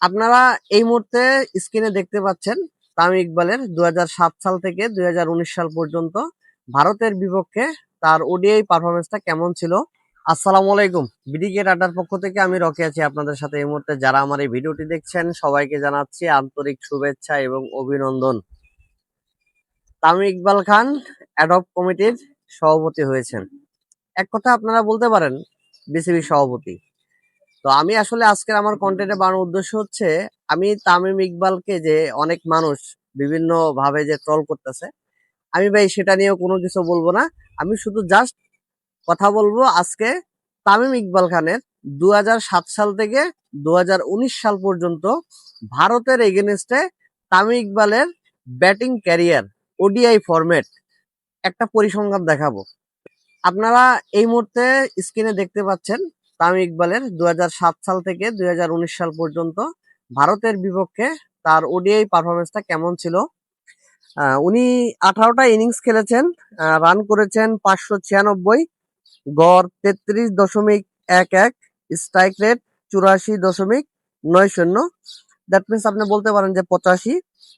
আপনারা এই মুহূর্তে স্ক্রিনে দেখতে পাচ্ছেন তামিম ইকবালের 2007 সাল থেকে 2019 সাল পর্যন্ত ভারতের বিপক্ষে তার ওডিআই পারফরমেন্সটা কেমন ছিল। আসসালামু আলাইকুম, বিডিকে আড্ডার পক্ষ থেকে আমি রকি আছি আপনাদের সাথে। এই মুহূর্তে যারা আমার এই ভিডিওটি দেখছেন সবাইকে জানাচ্ছি আন্তরিক শুভেচ্ছা এবং অভিনন্দন। তামিম ইকবাল খান অ্যাডহক কমিটির সভাপতি হয়েছেন, এক কথা আপনারা বলতে পারেন বিসিবি সভাপতি। তো আমি আসলে আজকের আমার কন্টেন্টে বানানোর উদ্দেশ্য হচ্ছে, আমি তামিম ইকবালকে যে অনেক মানুষ বিভিন্ন ভাবে যে ট্রল করতেছে, আমি ভাই সেটা নিয়েও কোনো কিছু বলবো না। আমি শুধু জাস্ট কথা বলবো আজকে তামিম ইকবাল খানের 2007 সাল থেকে 2019 সাল পর্যন্ত ভারতের এগেনস্টে তামিম ইকবালের ব্যাটিং ক্যারিয়ার ওডিআই ফরম্যাট একটা পরিসংখ্যান দেখাবো। আপনারা এই মুহূর্তে স্ক্রিনে দেখতে পাচ্ছেন তামিম ইকবালের 2007 সাল থেকে 2019 সাল পর্যন্ত ভারতের বিপক্ষে তার ওডিআই পারফরমেন্সটা কেমন ছিল। উনি 18টা ইনিংস খেলেছেন, রান করেছেন 596, গড় 33.11, স্ট্রাইক রেট 84.90, দ্যাট মিনস আপনি বলতে পারেন যে 85,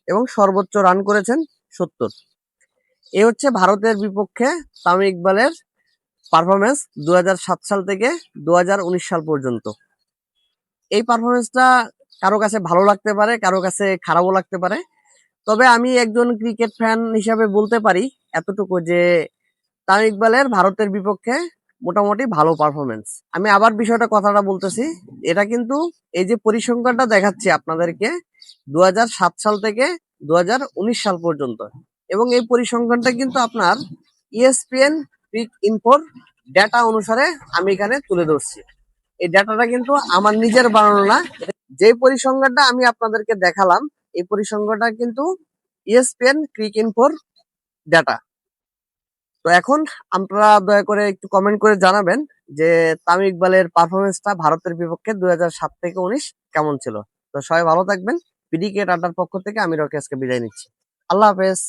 এবং সর্বোচ্চ রান করেছেন 70। এই হচ্ছে ভারতের বিপক্ষে তামিম ইকবালের পারফরমেন্স 2007 সাল থেকে 2019 সাল পর্যন্ত। এই পারফরমেন্সটা কারো কাছে ভালো লাগতে পারে, কারো কাছে খারাপও লাগতে পারে, তবে আমি একজন ক্রিকেট ফ্যান হিসাবে বলতে পারি এতটুকু যে তামিম ইকবালের ভারতের বিপক্ষে মোটামুটি ভালো পারফরমেন্স। আমি আবার কথাটা বলতেছি, এটা কিন্তু এই যে পরিসংখ্যানটা দেখাচ্ছি আপনাদেরকে 2007 সাল থেকে 2019 সাল পর্যন্ত, এবং এই পরিসংখ্যানটা কিন্তু আপনার ইএসপিএন ক্রিক ইনফোর ডেটা অনুসারে আমি এখানে তুলে ধরছি। এই ডেটাটা কিন্তু আমার নিজের বানানো না। যে পরিসংখ্যানটা আমি আপনাদেরকে দেখালাম, এই পরিসংখ্যানটা কিন্তু ইএসপিএন ক্রিক ইনফোর ডেটা। তো এখন আপনারা দয়া করে একটু কমেন্ট করে জানাবেন যে তামিম ইকবালের পারফরমেন্সটা ভারতের বিপক্ষে 2007 থেকে 19 কেমন ছিল। তো সবাই ভালো থাকবেন। পিডিকে আড্ডার পক্ষ থেকে আমি রকি আজকে বিদায় নিচ্ছি। আল্লাহ হাফেজ।